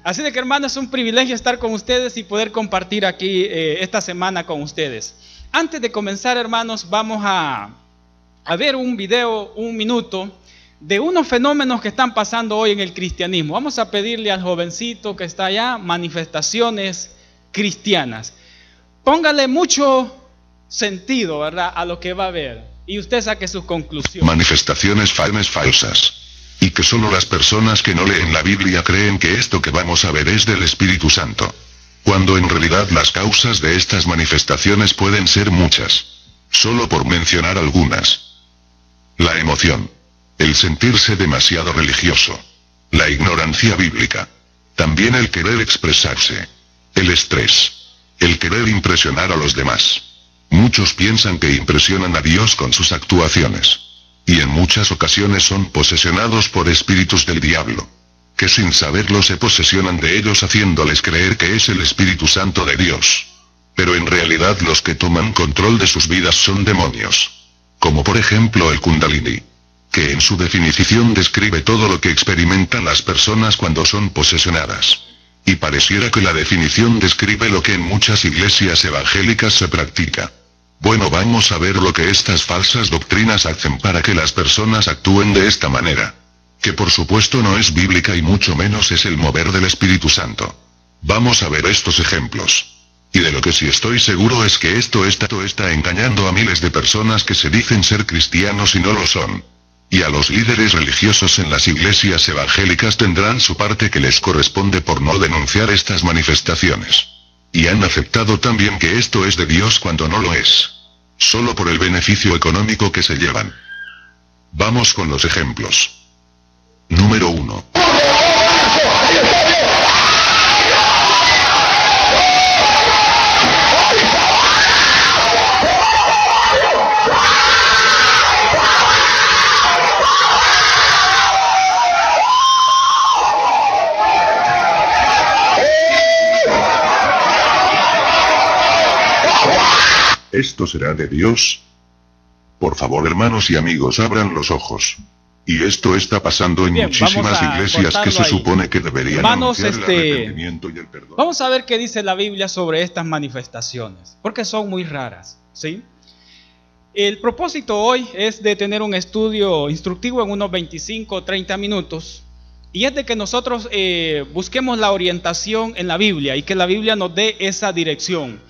Así de que, hermanos, es un privilegio estar con ustedes y poder compartir aquí esta semana con ustedes. Antes de comenzar, hermanos, vamos a ver un video, un minuto, de unos fenómenos que están pasando hoy en el cristianismo. Vamos a pedirle al jovencito que está allá, manifestaciones cristianas. Póngale mucho sentido, ¿verdad?, a lo que va a ver, y usted saque sus conclusiones. Manifestaciones falsas. Y que solo las personas que no leen la Biblia creen que esto que vamos a ver es del Espíritu Santo. Cuando en realidad las causas de estas manifestaciones pueden ser muchas. Solo por mencionar algunas. La emoción. El sentirse demasiado religioso. La ignorancia bíblica. También el querer expresarse. El estrés. El querer impresionar a los demás. Muchos piensan que impresionan a Dios con sus actuaciones. Y en muchas ocasiones son posesionados por espíritus del diablo. Que sin saberlo se posesionan de ellos haciéndoles creer que es el Espíritu Santo de Dios. Pero en realidad los que toman control de sus vidas son demonios. Como por ejemplo el Kundalini. Que en su definición describe todo lo que experimentan las personas cuando son posesionadas. Y pareciera que la definición describe lo que en muchas iglesias evangélicas se practica. Bueno, vamos a ver lo que estas falsas doctrinas hacen para que las personas actúen de esta manera. Que por supuesto no es bíblica y mucho menos es el mover del Espíritu Santo. Vamos a ver estos ejemplos. Y de lo que sí estoy seguro es que esto está engañando a miles de personas que se dicen ser cristianos y no lo son. Y a los líderes religiosos en las iglesias evangélicas tendrán su parte que les corresponde por no denunciar estas manifestaciones. Y han aceptado también que esto es de Dios cuando no lo es. Solo por el beneficio económico que se llevan. Vamos con los ejemplos. Número 1. ¿Esto será de Dios? Por favor, hermanos y amigos, abran los ojos. Y esto está pasando en muchísimas iglesias que se supone que deberían anunciar el arrepentimiento y el perdón. Vamos a ver qué dice la Biblia sobre estas manifestaciones, porque son muy raras, ¿sí? El propósito hoy es de tener un estudio instructivo en unos 25 o 30 minutos, y es de que nosotros busquemos la orientación en la Biblia y que la Biblia nos dé esa dirección.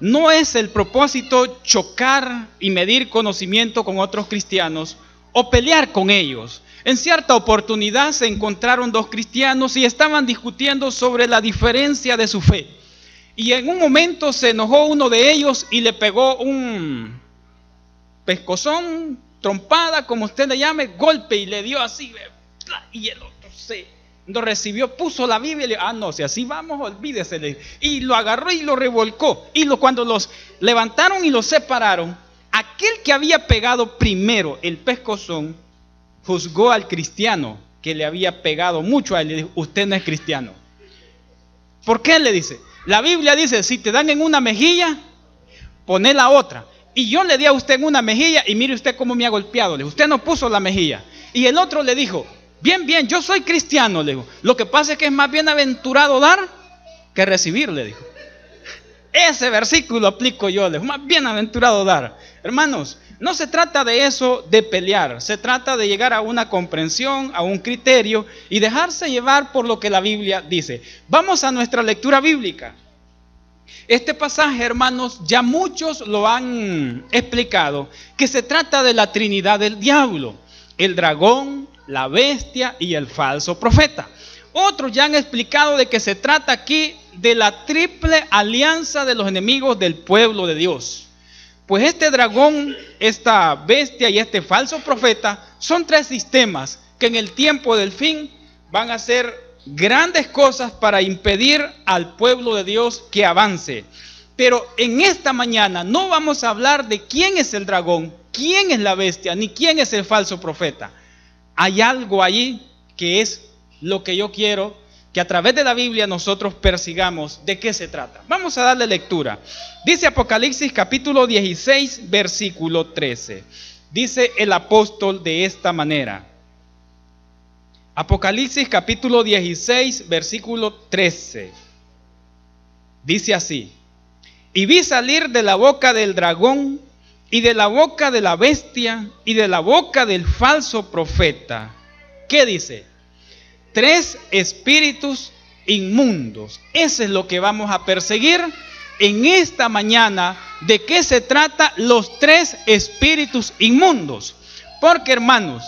No es el propósito chocar y medir conocimiento con otros cristianos o pelear con ellos. En cierta oportunidad se encontraron dos cristianos y estaban discutiendo sobre la diferencia de su fe. Y en un momento se enojó uno de ellos y le pegó un pescozón, trompada, como usted le llame, golpe, y le dio así. Y el otro lo recibió, puso la Biblia y le dijo, no, si así vamos, olvídese. Y lo agarró y lo revolcó. Y cuando los levantaron y los separaron, aquel que había pegado primero el pescozón juzgó al cristiano que le había pegado mucho a él. Le dijo, usted no es cristiano. ¿Por qué? Le dice. La Biblia dice, si te dan en una mejilla, poné la otra. Y yo le di a usted en una mejilla y mire usted cómo me ha golpeado. Le dijo, usted no puso la mejilla. Y el otro le dijo, bien, yo soy cristiano, le dijo. Lo que pasa es que es más bienaventurado dar que recibir, le dijo. Ese versículo aplico yo, le dijo, más bienaventurado dar. Hermanos, no se trata de eso, de pelear. Se trata de llegar a una comprensión, a un criterio y dejarse llevar por lo que la Biblia dice. Vamos a nuestra lectura bíblica. Este pasaje, hermanos, ya muchos lo han explicado, que se trata de la Trinidad del diablo, el dragón, la bestia y el falso profeta. Otros ya han explicado de que se trata aquí de la triple alianza de los enemigos del pueblo de Dios. Pues este dragón, esta bestia y este falso profeta son tres sistemas que en el tiempo del fin van a hacer grandes cosas para impedir al pueblo de Dios que avance. Pero en esta mañana no vamos a hablar de quién es el dragón, quién es la bestia, ni quién es el falso profeta. Hay algo allí que es lo que yo quiero que a través de la Biblia nosotros persigamos de qué se trata. Vamos a darle lectura. Dice Apocalipsis capítulo 16, versículo 13. Dice el apóstol de esta manera: Apocalipsis capítulo 16, versículo 13. Dice así: y vi salir de la boca del dragón y de la boca de la bestia y de la boca del falso profeta. ¿Qué dice? 3 espíritus inmundos. Eso es lo que vamos a perseguir en esta mañana. ¿De qué se trata los 3 espíritus inmundos? Porque, hermanos,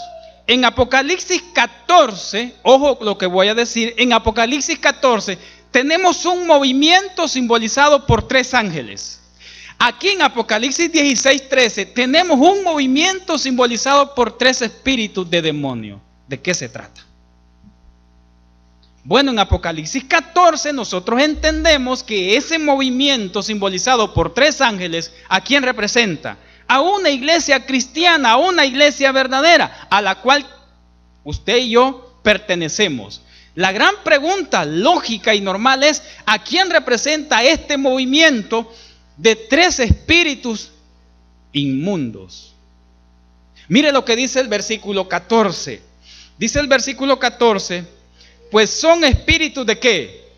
en Apocalipsis 14, ojo lo que voy a decir, en Apocalipsis 14 tenemos un movimiento simbolizado por 3 ángeles. Aquí en Apocalipsis 16, 13 tenemos un movimiento simbolizado por 3 espíritus de demonio. ¿De qué se trata? Bueno, en Apocalipsis 14 nosotros entendemos que ese movimiento simbolizado por 3 ángeles, ¿a quién representa? A una iglesia cristiana, a una iglesia verdadera, a la cual usted y yo pertenecemos. La gran pregunta lógica y normal es: ¿a quién representa este movimiento de 3 espíritus inmundos? Mire lo que dice el versículo 14. Dice el versículo 14: pues son espíritus ¿de qué?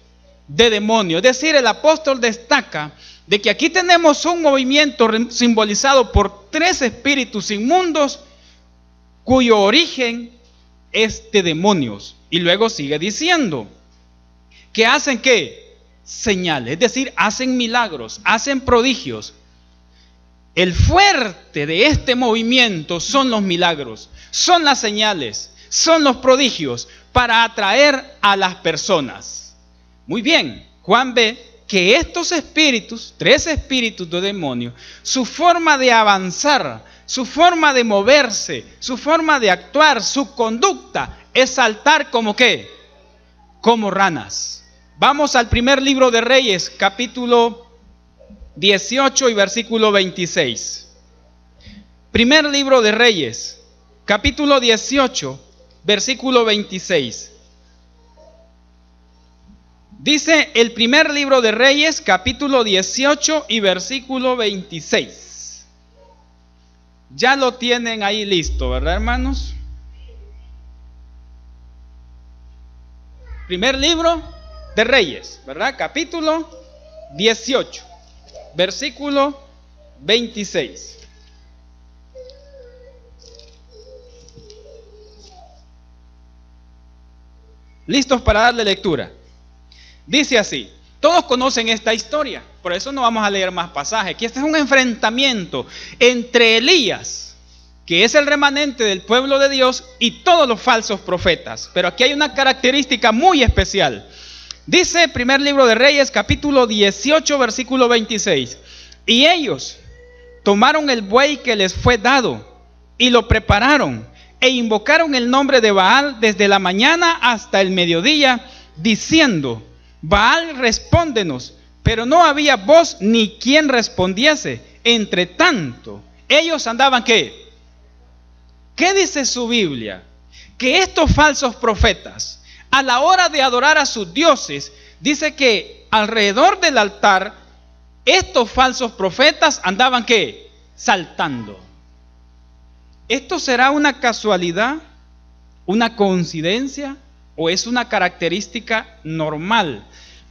De demonio. Es decir, el apóstol destaca de que aquí tenemos un movimiento simbolizado por 3 espíritus inmundos cuyo origen es de demonios. Y luego sigue diciendo que hacen ¿qué? Señales, es decir, hacen milagros, hacen prodigios. El fuerte de este movimiento son los milagros, son las señales, son los prodigios para atraer a las personas. Muy bien, Juan ve que estos espíritus, 3 espíritus de demonio, su forma de avanzar, su forma de moverse, su forma de actuar, su conducta es saltar como ¿qué? Como ranas. Vamos al primer libro de Reyes, capítulo 18 y versículo 26. Primer libro de Reyes, capítulo 18, versículo 26. Dice el primer libro de Reyes, capítulo 18 y versículo 26. Ya lo tienen ahí listo, ¿verdad, hermanos? Primer libro de Reyes, ¿verdad? Capítulo 18, versículo 26. ¿Listos para darle lectura? Dice así. Todos conocen esta historia, por eso no vamos a leer más pasajes. Aquí este es un enfrentamiento entre Elías, que es el remanente del pueblo de Dios, y todos los falsos profetas. Pero aquí hay una característica muy especial. Dice primer libro de Reyes, capítulo 18, versículo 26. Y ellos tomaron el buey que les fue dado y lo prepararon e invocaron el nombre de Baal desde la mañana hasta el mediodía, diciendo: Baal, respóndenos. Pero no había voz ni quien respondiese. Entre tanto, ellos andaban ¿qué? ¿Qué dice su Biblia? Que estos falsos profetas, a la hora de adorar a sus dioses, dice que alrededor del altar, estos falsos profetas andaban ¿qué? Saltando. ¿Esto será una casualidad, una coincidencia, o es una característica normal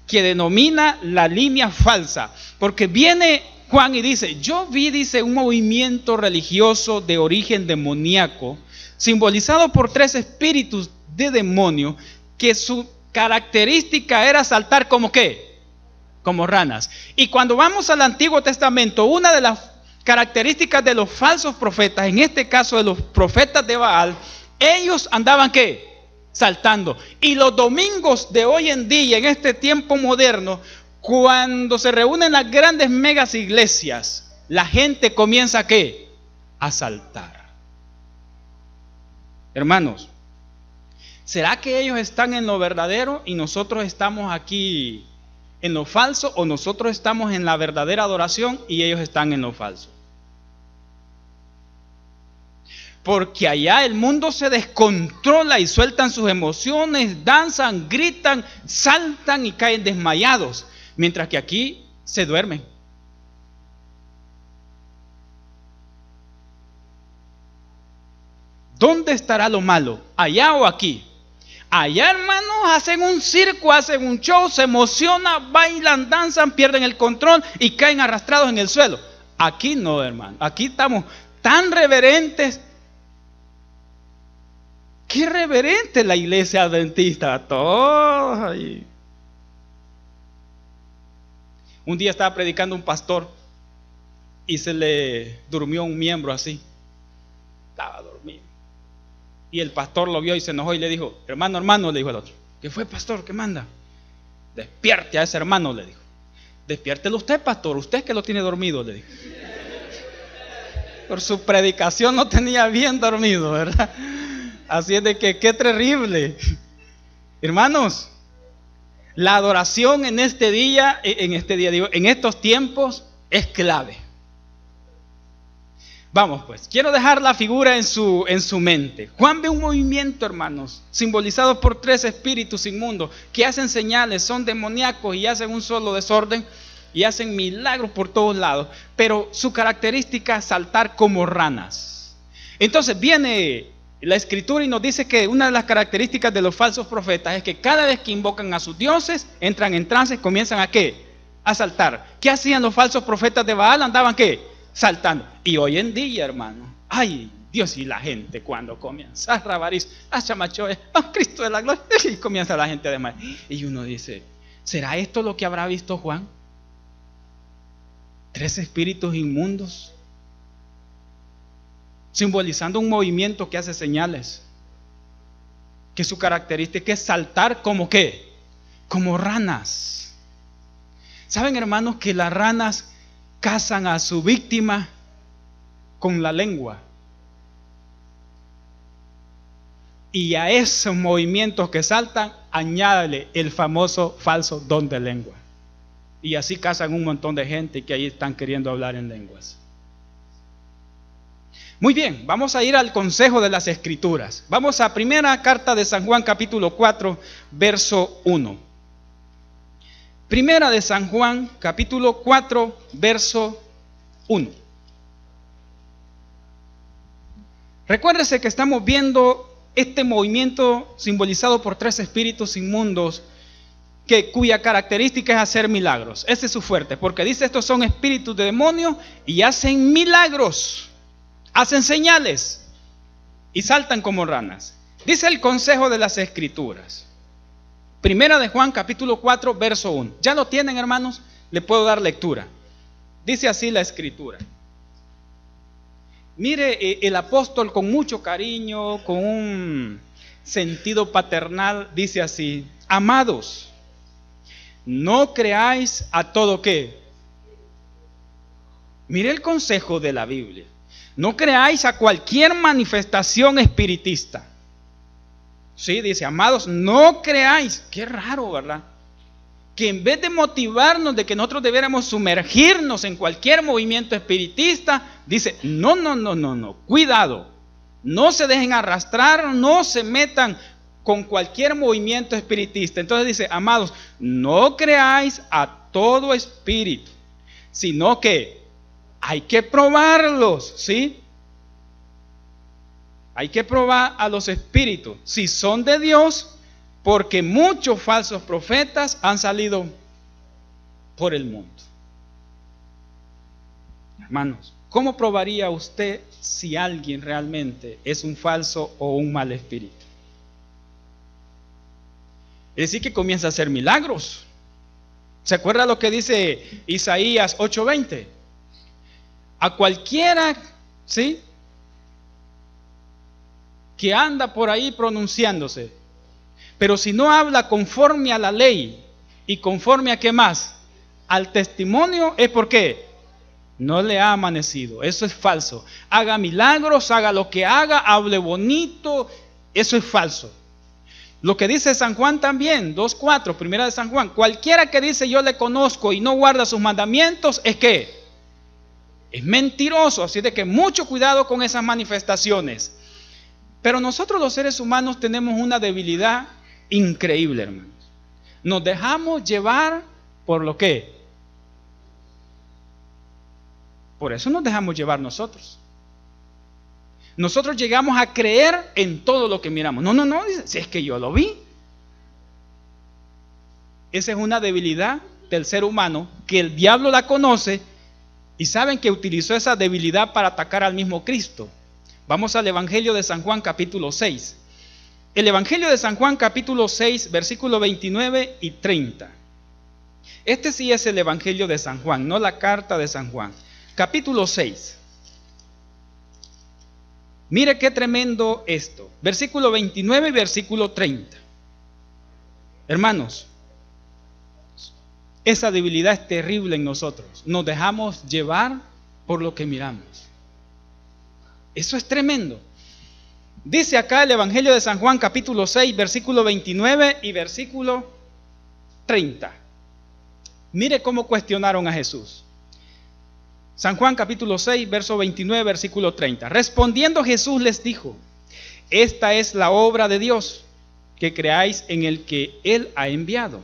que denomina la línea falsa? Porque viene Juan y dice: yo vi, dice, un movimiento religioso de origen demoníaco, simbolizado por 3 espíritus de demonio, que su característica era saltar como ¿qué? Como ranas. Y cuando vamos al Antiguo Testamento, una de las características de los falsos profetas, en este caso de los profetas de Baal, ellos andaban ¿qué? Saltando. Y los domingos de hoy en día, en este tiempo moderno, cuando se reúnen las grandes megas iglesias, la gente comienza ¿qué? A saltar. Hermanos, ¿será que ellos están en lo verdadero y nosotros estamos aquí en lo falso, o nosotros estamos en la verdadera adoración y ellos están en lo falso? Porque allá el mundo se descontrola y sueltan sus emociones, danzan, gritan, saltan y caen desmayados, mientras que aquí se duermen. ¿Dónde estará lo malo? ¿Allá o aquí? Allá, hermanos, hacen un circo, hacen un show, se emocionan, bailan, danzan, pierden el control y caen arrastrados en el suelo. Aquí no, hermano. Aquí estamos tan reverentes. Qué reverente la iglesia adventista. Todos ahí. Un día estaba predicando un pastor y se le durmió un miembro así. Estaba dormido. Y el pastor lo vio y se enojó y le dijo: hermano, le dijo el otro. ¿Qué fue, pastor? ¿Qué manda? Despierte a ese hermano, le dijo. Despiértelo usted, pastor, usted que lo tiene dormido, le dijo. Por su predicación no tenía bien dormido, ¿verdad? Así es de que qué terrible. Hermanos, la adoración en en estos tiempos es clave. Vamos pues, quiero dejar la figura en su mente. Juan ve un movimiento, hermanos, simbolizado por 3 espíritus inmundos que hacen señales, son demoníacos y hacen un solo desorden y hacen milagros por todos lados. Pero su característica es saltar como ranas. Entonces viene la escritura y nos dice que una de las características de los falsos profetas es que cada vez que invocan a sus dioses, entran en trance, comienzan a ¿qué? A saltar. ¿Qué hacían los falsos profetas de Baal? Andaban ¿qué? Saltando. Y hoy en día, hermano, ay, Dios, y la gente cuando comienza a rabariz, a chamachoe, a Cristo de la gloria, y comienza la gente además. Y uno dice: ¿será esto lo que habrá visto Juan? 3 espíritus inmundos, simbolizando un movimiento que hace señales, que su característica es saltar como ¿qué? Como ranas. ¿Saben, hermanos, que las ranas cazan a su víctima con la lengua? Y a esos movimientos que saltan, añádale el famoso falso don de lengua. Y así cazan un montón de gente que ahí están queriendo hablar en lenguas. Muy bien, vamos a ir al consejo de las escrituras. Vamos a primera carta de San Juan, capítulo 4, verso 1. Primera de San Juan, capítulo 4, verso 1. Recuérdese que estamos viendo este movimiento simbolizado por 3 espíritus inmundos cuya característica es hacer milagros. Ese es su fuerte, porque dice: estos son espíritus de demonios y hacen milagros, hacen señales y saltan como ranas. Dice el consejo de las escrituras. Primera de Juan, capítulo 4, verso 1. ¿Ya lo tienen, hermanos? Le puedo dar lectura. Dice así la escritura. Mire, el apóstol con mucho cariño, con un sentido paternal, dice así: amados, no creáis a todo ¿qué? Mire el consejo de la Biblia. No creáis a cualquier manifestación espiritista. Sí, dice: amados, no creáis. Qué raro, ¿verdad? Que en vez de motivarnos de que nosotros debiéramos sumergirnos en cualquier movimiento espiritista, dice: no, cuidado, no se dejen arrastrar, no se metan con cualquier movimiento espiritista. Entonces dice: amados, no creáis a todo espíritu, sino que hay que probarlos, ¿sí? Hay que probar a los espíritus si son de Dios, porque muchos falsos profetas han salido por el mundo. Hermanos, ¿cómo probaría usted si alguien realmente es un falso o un mal espíritu? Es decir, que comienza a hacer milagros. ¿Se acuerda lo que dice Isaías 8:20? A cualquiera, ¿sí?, que anda por ahí pronunciándose, pero si no habla conforme a la ley y conforme a ¿qué más? Al testimonio, es porque no le ha amanecido. Eso es falso. Haga milagros, haga lo que haga, hable bonito, eso es falso. Lo que dice San Juan también, 2:4, primera de San Juan: cualquiera que dice yo le conozco y no guarda sus mandamientos, ¿es qué? Es mentiroso. Así de que mucho cuidado con esas manifestaciones. Pero nosotros los seres humanos tenemos una debilidad increíble, hermanos. Nos dejamos llevar por lo que. Por eso nos dejamos llevar nosotros. Nosotros llegamos a creer en todo lo que miramos. No, si es que yo lo vi. Esa es una debilidad del ser humano que el diablo la conoce y saben que utilizó esa debilidad para atacar al mismo Cristo. Vamos al Evangelio de San Juan capítulo 6. El Evangelio de San Juan capítulo 6, versículo 29 y 30. Este sí es el Evangelio de San Juan, no la carta de San Juan. Capítulo 6. Mire qué tremendo esto. Versículo 29 y versículo 30. Hermanos, esa debilidad es terrible en nosotros. Nos dejamos llevar por lo que miramos. Eso es tremendo. Dice acá el Evangelio de San Juan capítulo 6, versículo 29 y versículo 30. Mire cómo cuestionaron a Jesús. San Juan capítulo 6, verso 29, versículo 30. Respondiendo Jesús les dijo: esta es la obra de Dios, que creáis en el que Él ha enviado.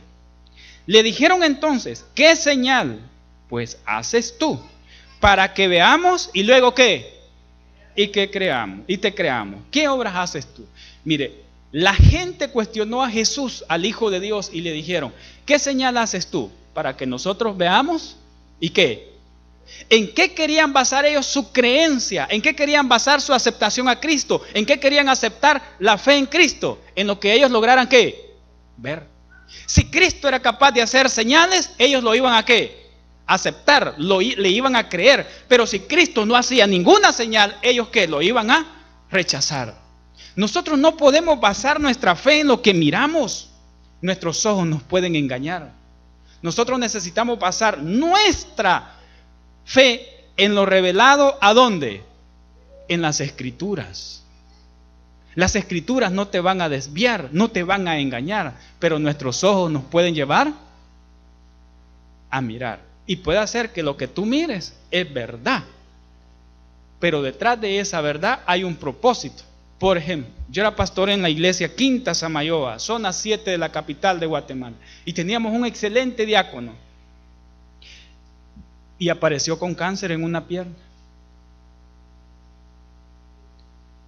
Le dijeron entonces: ¿qué señal pues haces tú para que veamos y luego qué? Y que creamos, y te creamos. ¿Qué obras haces tú? Mire, la gente cuestionó a Jesús, al Hijo de Dios, y le dijeron: ¿qué señal haces tú para que nosotros veamos y qué? ¿En qué querían basar ellos su creencia? ¿En qué querían basar su aceptación a Cristo? ¿En qué querían aceptar la fe en Cristo? En lo que ellos lograran ¿qué? Ver. Si Cristo era capaz de hacer señales, ellos lo iban a ¿qué? Aceptar, le iban a creer. Pero si Cristo no hacía ninguna señal, ellos ¿qué? Lo iban a rechazar. Nosotros no podemos basar nuestra fe en lo que miramos. Nuestros ojos nos pueden engañar. Nosotros necesitamos basar nuestra fe en lo revelado, ¿a dónde? En las Escrituras. Las Escrituras no te van a desviar, no te van a engañar, pero nuestros ojos nos pueden llevar a mirar. Y puede ser que lo que tú mires es verdad, pero detrás de esa verdad hay un propósito. Por ejemplo, yo era pastor en la iglesia Quinta Samayoa, zona 7 de la capital de Guatemala, y teníamos un excelente diácono. Y apareció con cáncer en una pierna.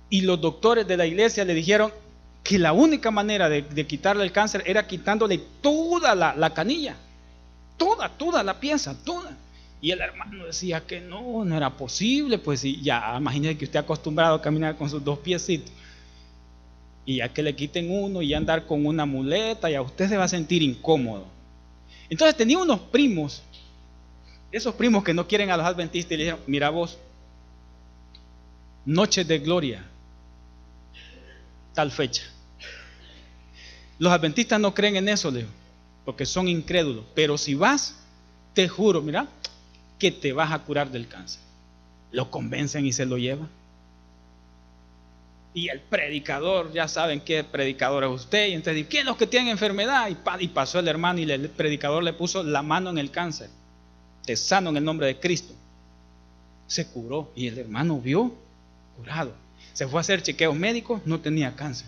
Y los doctores de la iglesia le dijeron que la única manera de quitarle el cáncer era quitándole toda la canilla. Toda la pieza, toda. Y el hermano decía que no era posible. Pues sí, ya imagínese que usted acostumbrado a caminar con sus dos piecitos. Y ya que le quiten uno y andar con una muleta, ya usted se va a sentir incómodo. Entonces tenía unos primos. Esos primos que no quieren a los adventistas, y le dijeron: mira vos, noche de gloria, tal fecha. Los adventistas no creen en eso, le digo, porque son incrédulos. Pero si vas, te juro, mira, que te vas a curar del cáncer. Lo convencen y se lo llevan. Y el predicador, ya saben qué predicador es usted. Y entonces, ¿quién es los que tienen enfermedad? Y pasó el hermano y el predicador le puso la mano en el cáncer. Te sano en el nombre de Cristo. Se curó y el hermano vio curado. Se fue a hacer chequeos médicos, no tenía cáncer.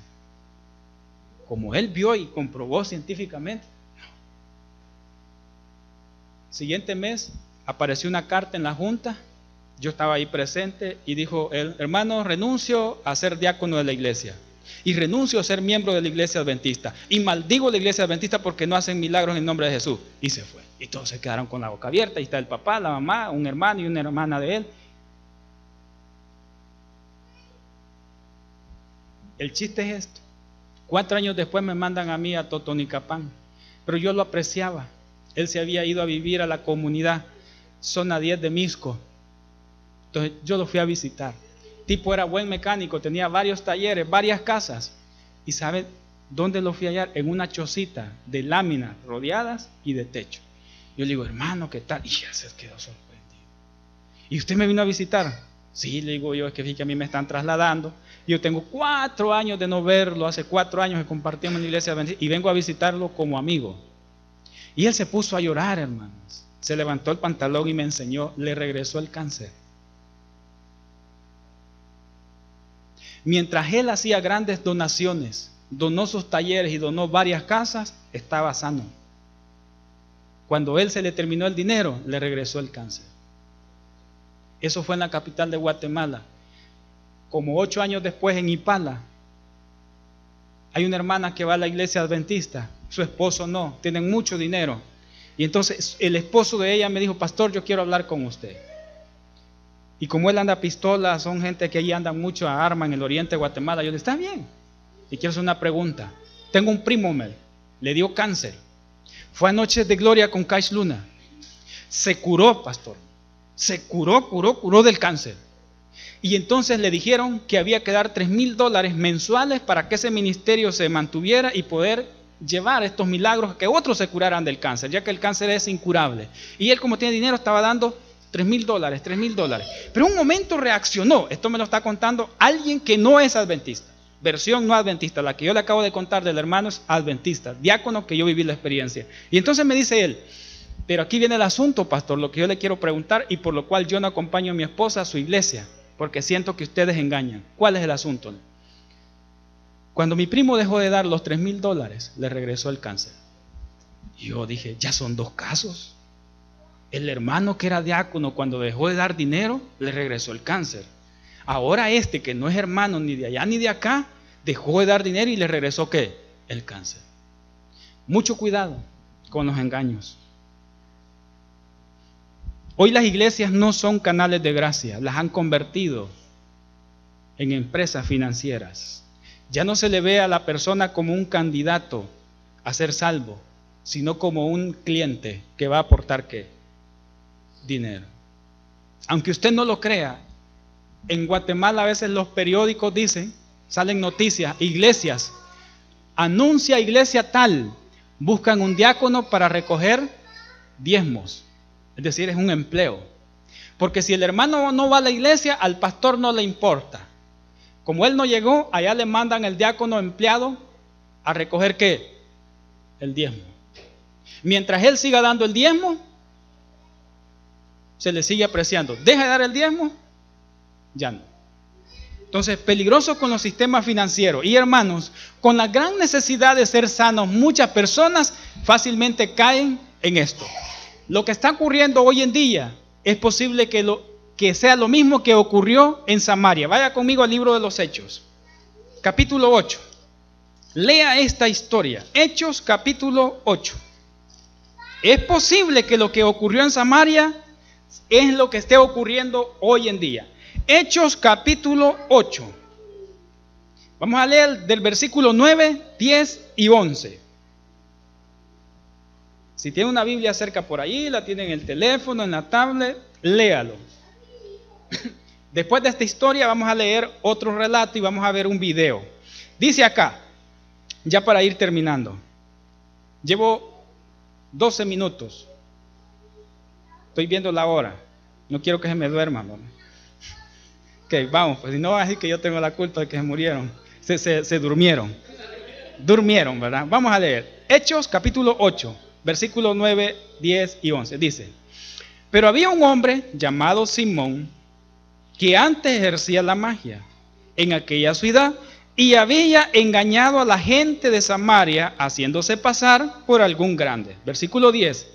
Como él vio y comprobó científicamente, no. Siguiente mes apareció una carta en la junta. Yo estaba ahí presente y dijo el hermano: renuncio a ser diácono de la iglesia y renuncio a ser miembro de la iglesia adventista y maldigo la iglesia adventista porque no hacen milagros en el nombre de Jesús. Y se fue. Y todos se quedaron con la boca abierta. Ahí está el papá, la mamá, un hermano y una hermana de él. El chiste es esto: 4 años después me mandan a mí a Totonicapán, pero yo lo apreciaba. Él se había ido a vivir a la comunidad zona 10 de Misco. Entonces yo lo fui a visitar. El tipo era buen mecánico, tenía varios talleres, varias casas. ¿Y saben dónde lo fui a hallar? En una chocita de láminas rodeadas y de techo. Yo le digo: hermano, ¿qué tal? Y ya se quedó sorprendido. ¿Y usted me vino a visitar? Sí, le digo yo, es que fíjate que a mí me están trasladando. Yo tengo 4 años de no verlo, hace 4 años que compartimos en la iglesia adventista y vengo a visitarlo como amigo. Y él se puso a llorar, hermanos. Se levantó el pantalón y me enseñó, le regresó el cáncer. Mientras él hacía grandes donaciones, donó sus talleres y donó varias casas, estaba sano. Cuando él se le terminó el dinero, le regresó el cáncer. Eso fue en la capital de Guatemala. Como 8 años después, en Ipala, hay una hermana que va a la iglesia adventista. su esposo no, tienen mucho dinero. Y entonces el esposo de ella me dijo, pastor, yo quiero hablar con usted. Y como él anda a pistola, son gente que ahí anda mucho a arma en el oriente de Guatemala. Yo le dije, está bien. Y quiero hacer una pregunta. Tengo un primo, le dio cáncer. Fue a Noches de Gloria con Kais Luna. Se curó, pastor. Se curó del cáncer. Y entonces le dijeron que había que dar $3,000 mensuales para que ese ministerio se mantuviera y poder llevar estos milagros, que otros se curaran del cáncer, ya que el cáncer es incurable. Y él, como tiene dinero, estaba dando $3,000. Pero un momento reaccionó. Esto me lo está contando alguien que no es adventista. Versión no adventista, la que yo le acabo de contar del hermano es adventista, diácono, que yo viví la experiencia. Y entonces me dice él, pero aquí viene el asunto, pastor, lo que yo le quiero preguntar y por lo cual yo no acompaño a mi esposa a su iglesia, porque siento que ustedes engañan. ¿Cuál es el asunto? Cuando mi primo dejó de dar los $3,000, le regresó el cáncer. Y yo dije, ya son 2 casos. El hermano que era diácono, cuando dejó de dar dinero, le regresó el cáncer. Ahora este, que no es hermano ni de allá ni de acá, dejó de dar dinero y le regresó ¿qué? El cáncer. Mucho cuidado con los engaños. Hoy las iglesias no son canales de gracia, las han convertido en empresas financieras. Ya no se le ve a la persona como un candidato a ser salvo, sino como un cliente que va a aportar ¿qué? Dinero. Aunque usted no lo crea, en Guatemala a veces los periódicos dicen, salen noticias, iglesias, anuncia iglesia tal, buscan un diácono para recoger diezmos, es decir, es un empleo. Porque si el hermano no va a la iglesia, al pastor no le importa. Como él no llegó, allá le mandan el diácono empleado a recoger ¿qué? El diezmo. Mientras él siga dando el diezmo, se le sigue apreciando. Deja de dar el diezmo, ya no. Entonces, peligroso con los sistemas financieros. Y hermanos, con la gran necesidad de ser sanos, muchas personas fácilmente caen en esto. Lo que está ocurriendo hoy en día es posible que sea lo mismo que ocurrió en Samaria. Vaya conmigo al libro de los Hechos, capítulo 8. Lea esta historia. Hechos, capítulo 8. Es posible que lo que ocurrió en Samaria es lo que esté ocurriendo hoy en día. Hechos capítulo 8. Vamos a leer del versículo 9, 10 y 11. Si tiene una Biblia cerca por ahí, la tiene en el teléfono, en la tablet, léalo. Después de esta historia vamos a leer otro relato y vamos a ver un video. Dice acá, ya para ir terminando, llevo 12 minutos. Estoy viendo la hora. No quiero que se me duerma, mamá. Ok, vamos, pues si no va a decir que yo tengo la culpa de que se murieron. Se durmieron. Durmieron, ¿verdad? Vamos a leer. Hechos capítulo 8, versículos 9, 10 y 11. Dice, pero había un hombre llamado Simón que antes ejercía la magia en aquella ciudad y había engañado a la gente de Samaria haciéndose pasar por algún grande. Versículo 10.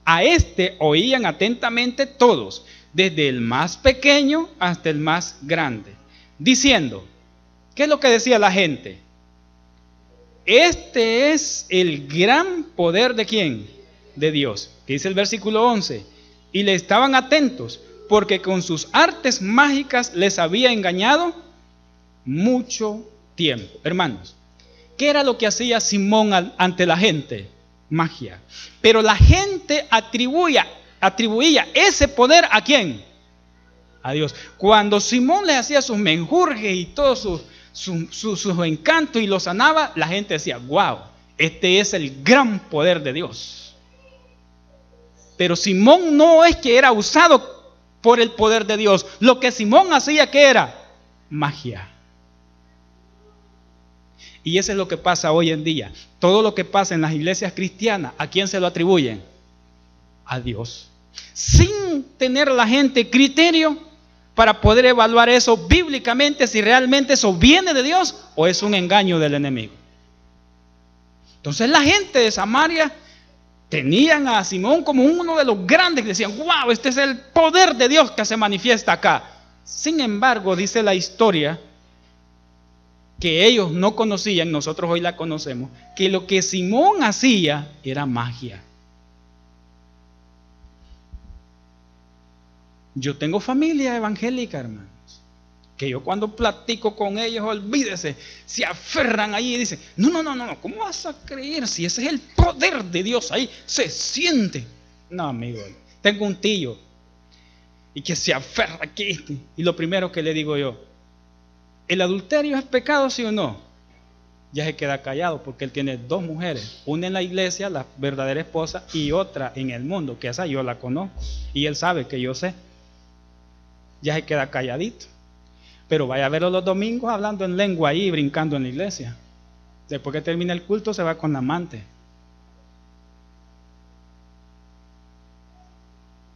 A este oían atentamente todos, desde el más pequeño hasta el más grande, diciendo, ¿qué es lo que decía la gente? Este es el gran poder ¿de quién? De Dios. Que dice el versículo 11, y le estaban atentos, porque con sus artes mágicas les había engañado mucho tiempo. Hermanos, ¿qué era lo que hacía Simón ante la gente? Magia. Pero la gente atribuía ese poder ¿a quién? A Dios. Cuando Simón le hacía sus menjurjes y todos sus encantos y los sanaba, la gente decía, wow, este es el gran poder de Dios. Pero Simón no es que era usado por el poder de Dios. Lo que Simón hacía, ¿qué era? Magia. Y eso es lo que pasa hoy en día. Todo lo que pasa en las iglesias cristianas, ¿a quién se lo atribuyen? A Dios. Sin tener la gente criterio para poder evaluar eso bíblicamente, si realmente eso viene de Dios o es un engaño del enemigo. Entonces la gente de Samaria tenían a Simón como uno de los grandes, que decían, wow, este es el poder de Dios que se manifiesta acá. Sin embargo, dice la historia, que ellos no conocían, nosotros hoy la conocemos, que lo que Simón hacía era magia. Yo tengo familia evangélica, hermanos, que yo cuando platico con ellos, olvídese, se aferran ahí y dicen, no, ¿cómo vas a creer si ese es el poder de Dios ahí? Se siente. No, amigo, tengo un tío y que se aferra aquí. Y lo primero que le digo yo, ¿el adulterio es pecado, sí o no? Ya se queda callado porque él tiene 2 mujeres, una en la iglesia, la verdadera esposa, y otra en el mundo, que esa yo la conozco y él sabe que yo sé. Ya se queda calladito. Pero vaya a verlo los domingos hablando en lengua ahí, brincando en la iglesia. Después que termina el culto se va con la amante.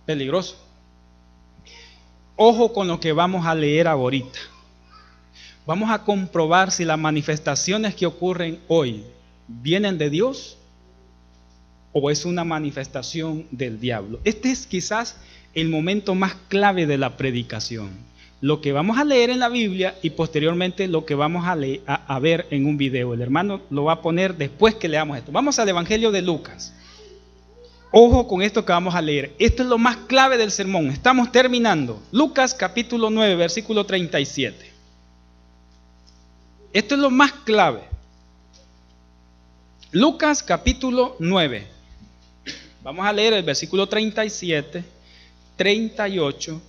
Peligroso. Ojo con lo que vamos a leer ahorita. Vamos a comprobar si las manifestaciones que ocurren hoy vienen de Dios o es una manifestación del diablo. Este es quizás el momento más clave de la predicación. Lo que vamos a leer en la Biblia y posteriormente lo que vamos a ver en un video. El hermano lo va a poner después que leamos esto. Vamos al Evangelio de Lucas. Ojo con esto que vamos a leer. Esto es lo más clave del sermón. Estamos terminando. Lucas capítulo 9, versículo 37. Esto es lo más clave. Lucas capítulo 9. Vamos a leer el versículo 37, 38,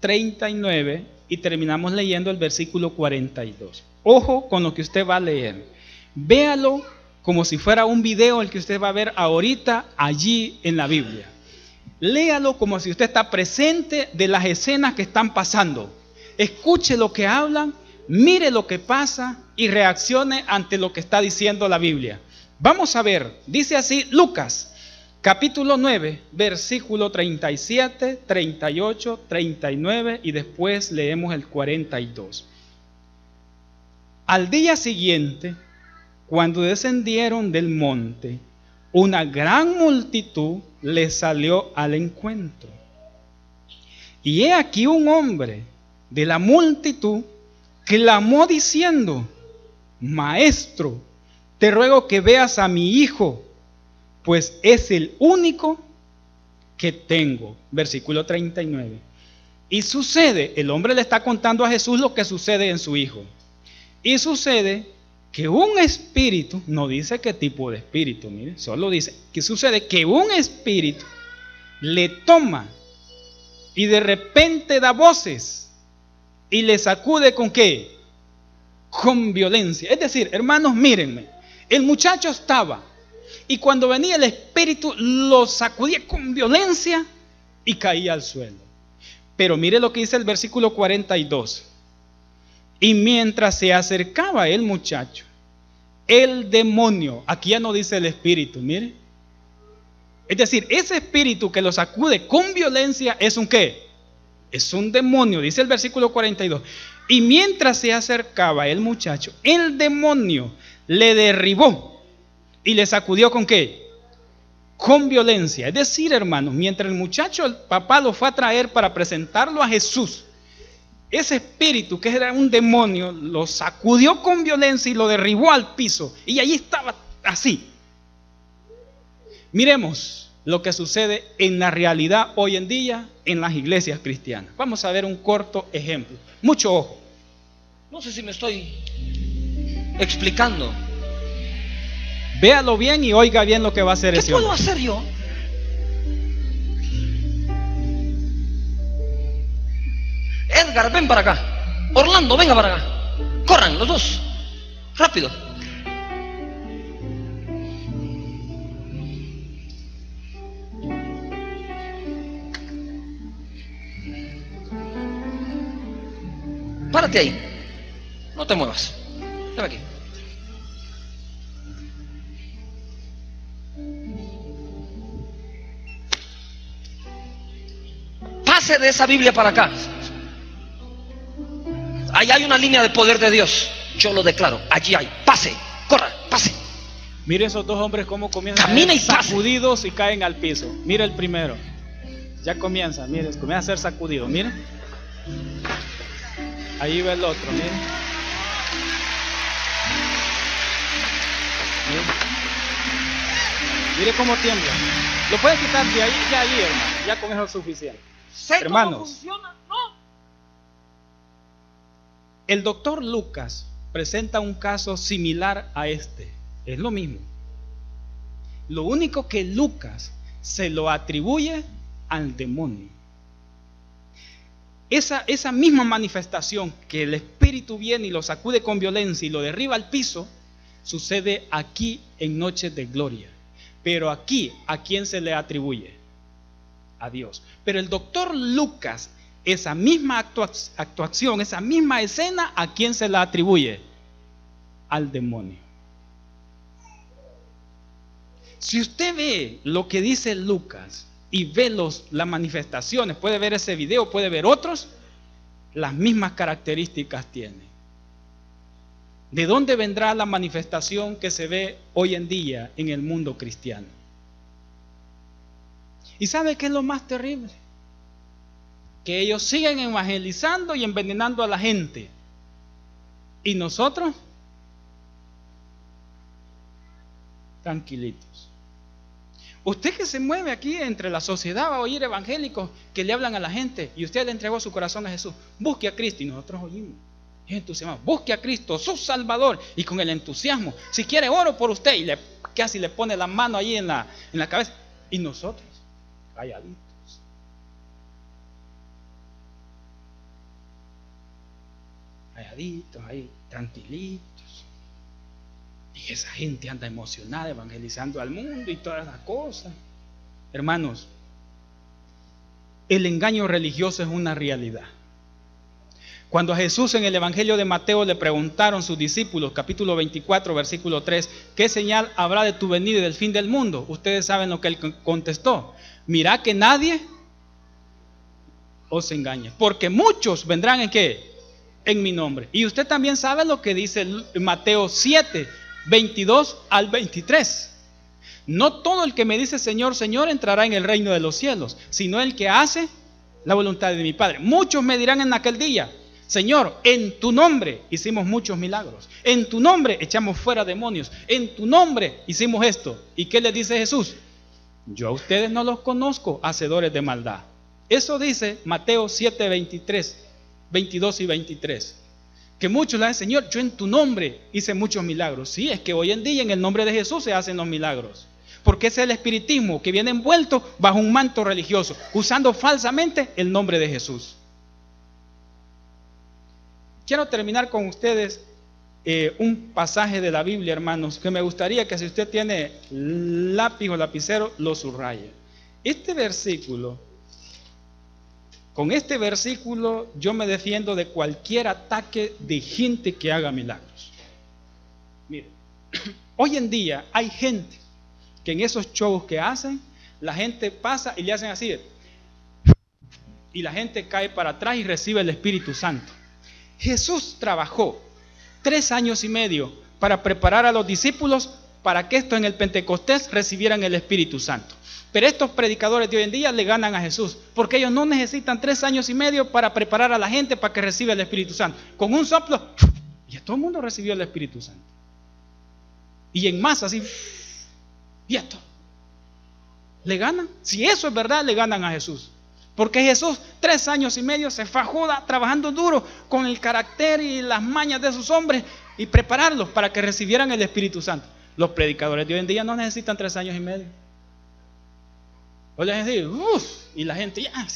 39 y terminamos leyendo el versículo 42. Ojo con lo que usted va a leer. Véalo como si fuera un video el que usted va a ver ahorita allí en la Biblia. Léalo como si usted está presente de las escenas que están pasando. Escuche lo que hablan, mire lo que pasa y reaccione ante lo que está diciendo la Biblia. Vamos a ver, dice así Lucas capítulo 9, versículo 37, 38, 39 y después leemos el 42. Al día siguiente, cuando descendieron del monte, una gran multitud les salió al encuentro. Y he aquí un hombre de la multitud clamó diciendo: Maestro, te ruego que veas a mi hijo, pues es el único que tengo. Versículo 39. Y sucede, el hombre le está contando a Jesús lo que sucede en su hijo. Y sucede que un espíritu, no dice qué tipo de espíritu, mire, solo dice que sucede que un espíritu le toma y de repente da voces y le sacude ¿con qué? Con violencia. Es decir, hermanos, mírenme, el muchacho estaba y cuando venía el espíritu lo sacudía con violencia y caía al suelo. Pero mire lo que dice el versículo 42. Y mientras se acercaba el muchacho, el demonio, aquí ya no dice el espíritu, mire. Es decir, ese espíritu que lo sacude con violencia es un ¿qué? Es un demonio, dice el versículo 42. Y mientras se acercaba el muchacho, el demonio le derribó y le sacudió ¿con qué? Con violencia. Es decir, hermanos, mientras el muchacho, el papá lo fue a traer para presentarlo a Jesús, ese espíritu que era un demonio lo sacudió con violencia y lo derribó al piso. Y allí estaba así. Miremos lo que sucede en la realidad hoy en día en las iglesias cristianas. Vamos a ver un corto ejemplo. Mucho ojo. No sé si me estoy explicando. Véalo bien y oiga bien lo que va a hacer ese hombre. ¿Qué puedo hacer yo? Edgar, ven para acá. Orlando, venga para acá. Corran los dos. Rápido. Párate ahí. No te muevas. Ven aquí. Pase de esa Biblia para acá. Ahí hay una línea de poder de Dios. Yo lo declaro. Allí hay. Pase. Corra. Pase. Mire esos dos hombres cómo comienzan Camina a y ser pase. sacudidos y caen al piso. Mire el primero. Ya comienza, mire, comienza a ser sacudido. Mire. Ahí va el otro, mire. Mire cómo tiembla. Lo puede quitar de ahí, ya ahí, hermano. Ya con eso es suficiente. Sé cómo Hermanos, funciona, ¿no? el doctor Lucas presenta un caso similar a este. Es lo mismo. Lo único que Lucas se lo atribuye al demonio. Esa misma manifestación que el espíritu viene y lo sacude con violencia y lo derriba al piso, sucede aquí en Noches de Gloria. Pero aquí, ¿a quién se le atribuye? A Dios. Pero el doctor Lucas, esa misma actuación, esa misma escena, ¿a quién se la atribuye? Al demonio. Si usted ve lo que dice Lucas y ve las manifestaciones, puede ver ese video, puede ver otros, las mismas características tiene. ¿De dónde vendrá la manifestación que se ve hoy en día en el mundo cristiano? ¿Y sabe qué es lo más terrible? Que ellos siguen evangelizando y envenenando a la gente. ¿Y nosotros? Tranquilitos. Usted que se mueve aquí entre la sociedad va a oír evangélicos que le hablan a la gente y usted le entregó su corazón a Jesús. Busque a Cristo, y nosotros oímos. Es entusiasmado. Busque a Cristo, su Salvador, y con el entusiasmo. Si quiere, oro por usted, y casi le pone la mano ahí en la cabeza. Y nosotros, calladitos. Calladitos, ahí, tranquilitos. Y esa gente anda emocionada evangelizando al mundo y todas las cosas. Hermanos, el engaño religioso es una realidad. Cuando a Jesús en el Evangelio de Mateo le preguntaron sus discípulos, capítulo 24, versículo 3, ¿qué señal habrá de tu venida y del fin del mundo? Ustedes saben lo que él contestó. Mirad que nadie os engañe, porque muchos vendrán ¿en qué? En mi nombre. Y usted también sabe lo que dice Mateo 7, 22 al 23. No todo el que me dice Señor, Señor entrará en el reino de los cielos, sino el que hace la voluntad de mi Padre. Muchos me dirán en aquel día, Señor, en tu nombre hicimos muchos milagros, en tu nombre echamos fuera demonios, en tu nombre hicimos esto. ¿Y qué le dice Jesús? Yo a ustedes no los conozco, hacedores de maldad. Eso dice Mateo 7, 22 y 23. Que muchos le dicen, Señor, yo en tu nombre hice muchos milagros. Sí, es que hoy en día en el nombre de Jesús se hacen los milagros. Porque es el espiritismo que viene envuelto bajo un manto religioso, usando falsamente el nombre de Jesús. Quiero terminar con ustedes un pasaje de la Biblia, hermanos, que me gustaría que si usted tiene lápiz o lapicero, lo subraye. Este versículo, con este versículo yo me defiendo de cualquier ataque de gente que haga milagros. Mire, hoy en día hay gente que en esos shows que hacen, la gente pasa y le hacen así, y la gente cae para atrás y recibe el Espíritu Santo. Jesús trabajó 3 años y medio para preparar a los discípulos para que estos en el Pentecostés recibieran el Espíritu Santo. Pero estos predicadores de hoy en día le ganan a Jesús, porque ellos no necesitan 3 años y medio para preparar a la gente para que reciba el Espíritu Santo. Con un soplo, y todo el mundo recibió el Espíritu Santo. Y en masa, así, y esto. ¿Le ganan? Si eso es verdad, le ganan a Jesús. Porque Jesús 3 años y medio se fajó trabajando duro con el carácter y las mañas de sus hombres y prepararlos para que recibieran el Espíritu Santo. Los predicadores de hoy en día no necesitan 3 años y medio. O les decir, y la gente ya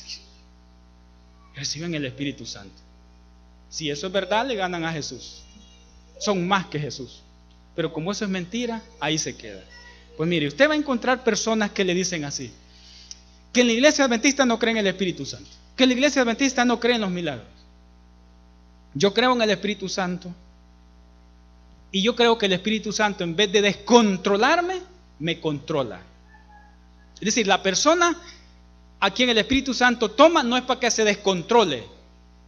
reciben el Espíritu Santo. Si eso es verdad, le ganan a Jesús. Son más que Jesús. Pero como eso es mentira, ahí se queda. Pues mire, usted va a encontrar personas que le dicen así: que en la iglesia adventista no creen en el Espíritu Santo, que en la iglesia adventista no creen en los milagros. Yo creo en el Espíritu Santo, y yo creo que el Espíritu Santo, en vez de descontrolarme, me controla. Es decir, la persona a quien el Espíritu Santo toma no es para que se descontrole,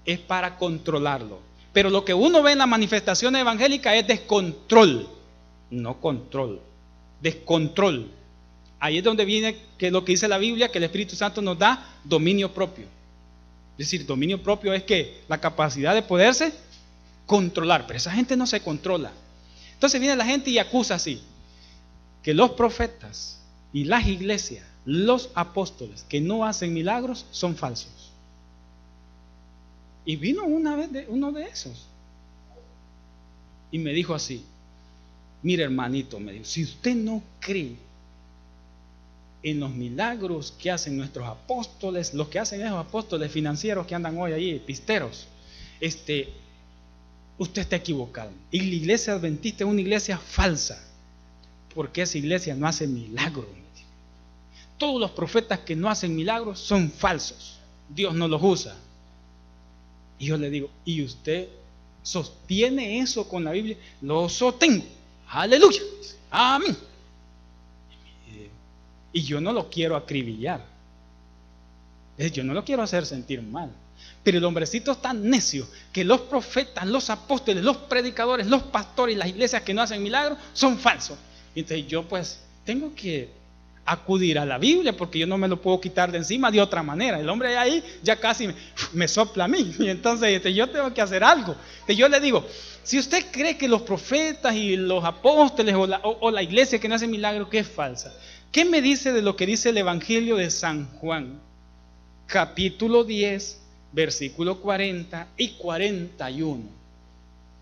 es para controlarlo. Pero lo que uno ve en las manifestaciones evangélicas es descontrol, no control, descontrol. Ahí es donde viene que lo que dice la Biblia, que el Espíritu Santo nos da dominio propio. Es decir, dominio propio es que la capacidad de poderse controlar, pero esa gente no se controla. Entonces viene la gente y acusa así, que los profetas y las iglesias, los apóstoles que no hacen milagros son falsos. Y vino una vez uno de esos y me dijo así: mire, hermanito, me dijo, si usted no cree en los milagros que hacen nuestros apóstoles, los que hacen esos apóstoles financieros que andan hoy ahí, pisteros, usted está equivocado. Y la iglesia adventista es una iglesia falsa, porque esa iglesia no hace milagros. Todos los profetas que no hacen milagros son falsos. Dios no los usa. Y yo le digo: ¿y usted sostiene eso con la Biblia? Lo sostengo. Aleluya. Amén. Y yo no lo quiero acribillar. Yo no lo quiero hacer sentir mal. Pero el hombrecito es tan necio que los profetas, los apóstoles, los predicadores, los pastores y las iglesias que no hacen milagros son falsos. Entonces yo pues tengo que acudir a la Biblia, porque yo no me lo puedo quitar de encima de otra manera. El hombre ahí ya casi me sopla a mí, y entonces yo tengo que hacer algo. Entonces yo le digo: si usted cree que los profetas y los apóstoles o la iglesia que no hace milagros, que es falsa, ¿qué me dice de lo que dice el Evangelio de San Juan, capítulo 10, versículo 40 y 41?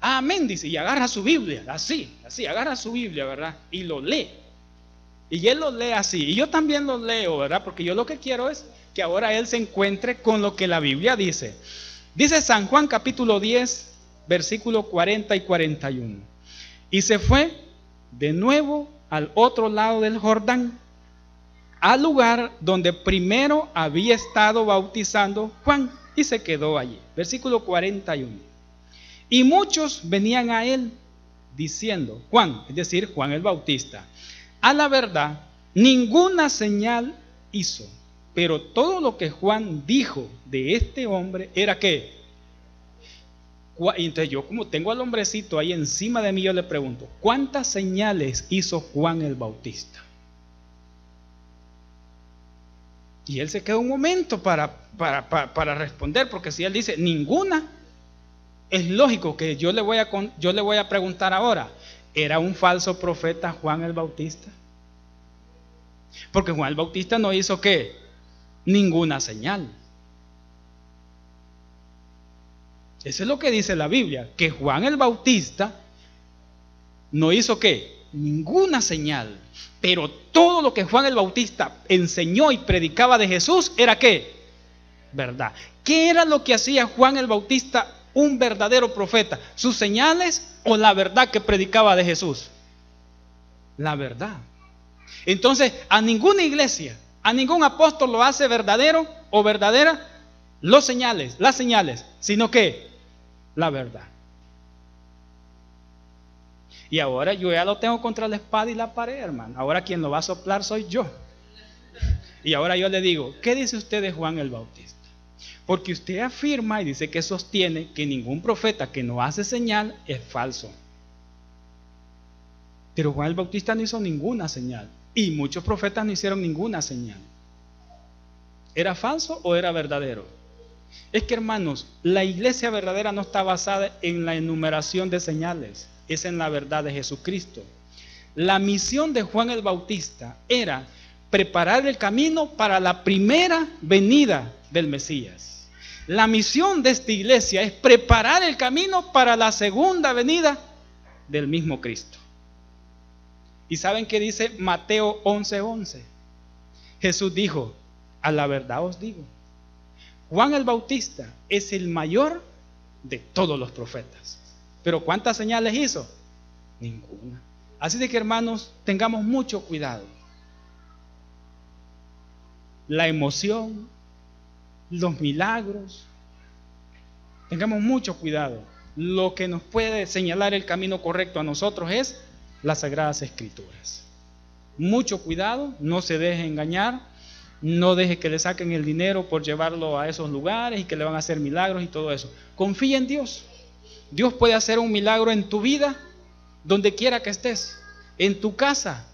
Amén, dice, y agarra su Biblia, así, agarra su Biblia, ¿verdad? Y lo lee. Y él lo lee así, y yo también lo leo, ¿verdad? Porque yo lo que quiero es que ahora él se encuentre con lo que la Biblia dice. Dice San Juan capítulo 10, versículo 40 y 41. Y se fue de nuevo al otro lado del Jordán, al lugar donde primero había estado bautizando Juan, y se quedó allí. Versículo 41. Y muchos venían a él diciendo: Juan, es decir, Juan el Bautista, a la verdad, ninguna señal hizo, pero todo lo que Juan dijo de este hombre era que... Entonces yo, como tengo al hombrecito ahí encima de mí, yo le pregunto: ¿cuántas señales hizo Juan el Bautista? Y él se queda un momento para responder, porque si él dice ninguna, es lógico que yo le voy a preguntar ahora: ¿era un falso profeta Juan el Bautista? Porque Juan el Bautista no hizo ¿qué? Ninguna señal. Eso es lo que dice la Biblia, que Juan el Bautista no hizo ¿qué? Ninguna señal. Pero todo lo que Juan el Bautista enseñó y predicaba de Jesús era ¿qué? Verdad. ¿Qué era lo que hacía Juan el Bautista un verdadero profeta? ¿Sus señales o la verdad que predicaba de Jesús? La verdad. Entonces, a ninguna iglesia, a ningún apóstol lo hace verdadero o verdadera las señales, sino que la verdad. Y ahora yo ya lo tengo contra la espada y la pared, hermano. Ahora quien lo va a soplar soy yo. Y ahora yo le digo: ¿qué dice usted de Juan el Bautista? Porque usted afirma y dice que sostiene que ningún profeta que no hace señal es falso. Pero Juan el Bautista no hizo ninguna señal, y muchos profetas no hicieron ninguna señal. ¿Era falso o era verdadero? Es que, hermanos, la iglesia verdadera no está basada en la enumeración de señales, es en la verdad de Jesucristo. La misión de Juan el Bautista era preparar el camino para la primera venida del Mesías. La misión de esta iglesia es preparar el camino para la segunda venida del mismo Cristo. ¿Y saben qué dice Mateo 11:11? Jesús dijo: a la verdad os digo, Juan el Bautista es el mayor de todos los profetas. ¿Pero cuántas señales hizo? Ninguna. Así de que, hermanos, tengamos mucho cuidado. La emoción, los milagros, tengamos mucho cuidado. Lo que nos puede señalar el camino correcto a nosotros es las Sagradas Escrituras. Mucho cuidado, no se deje engañar, no deje que le saquen el dinero por llevarlo a esos lugares y que le van a hacer milagros y todo eso. Confía en Dios. Dios puede hacer un milagro en tu vida, donde quiera que estés, en tu casa,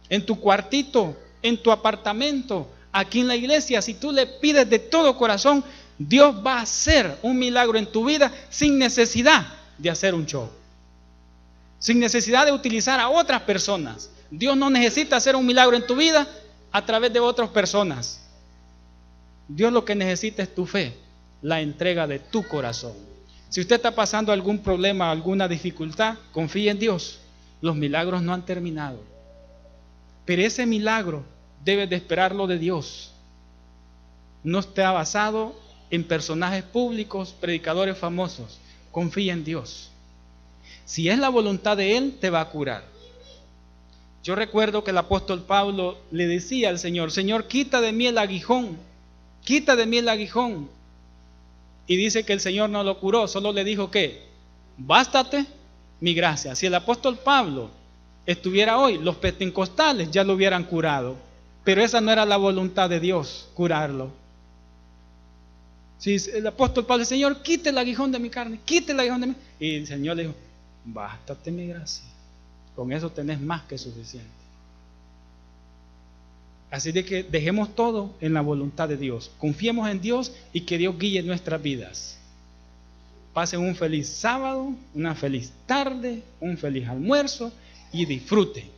en tu cuartito, en tu apartamento, aquí en la iglesia. Si tú le pides de todo corazón, Dios va a hacer un milagro en tu vida sin necesidad de hacer un show, sin necesidad de utilizar a otras personas. Dios no necesita hacer un milagro en tu vida a través de otras personas. Dios lo que necesita es tu fe, la entrega de tu corazón. Si usted está pasando algún problema, alguna dificultad, confíe en Dios. Los milagros no han terminado. Pero ese milagro debe de esperarlo de Dios. No está basado en personajes públicos, predicadores famosos. Confía en Dios. Si es la voluntad de Él, te va a curar. Yo recuerdo que el apóstol Pablo le decía al Señor: Señor, quita de mí el aguijón, quita de mí el aguijón. Y dice que el Señor no lo curó, solo le dijo que bástate mi gracia. Si el apóstol Pablo estuviera hoy, los pentecostales ya lo hubieran curado, pero esa no era la voluntad de Dios, curarlo. Si el apóstol Pablo, Señor, quite el aguijón de mi carne, quite el aguijón de mi... Y el Señor le dijo: bástate mi gracia, con eso tenés más que suficiente. Así de que dejemos todo en la voluntad de Dios, confiemos en Dios y que Dios guíe nuestras vidas. Pasen un feliz sábado, una feliz tarde, un feliz almuerzo y disfruten.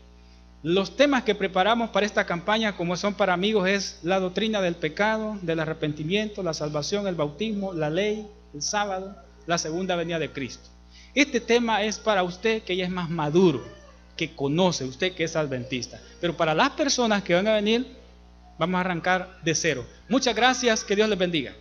Los temas que preparamos para esta campaña, como son para amigos, es la doctrina del pecado, del arrepentimiento, la salvación, el bautismo, la ley, el sábado, la segunda venida de Cristo. Este tema es para usted que ya es más maduro, que conoce, usted que es adventista. Pero para las personas que van a venir, vamos a arrancar de cero. Muchas gracias, que Dios les bendiga.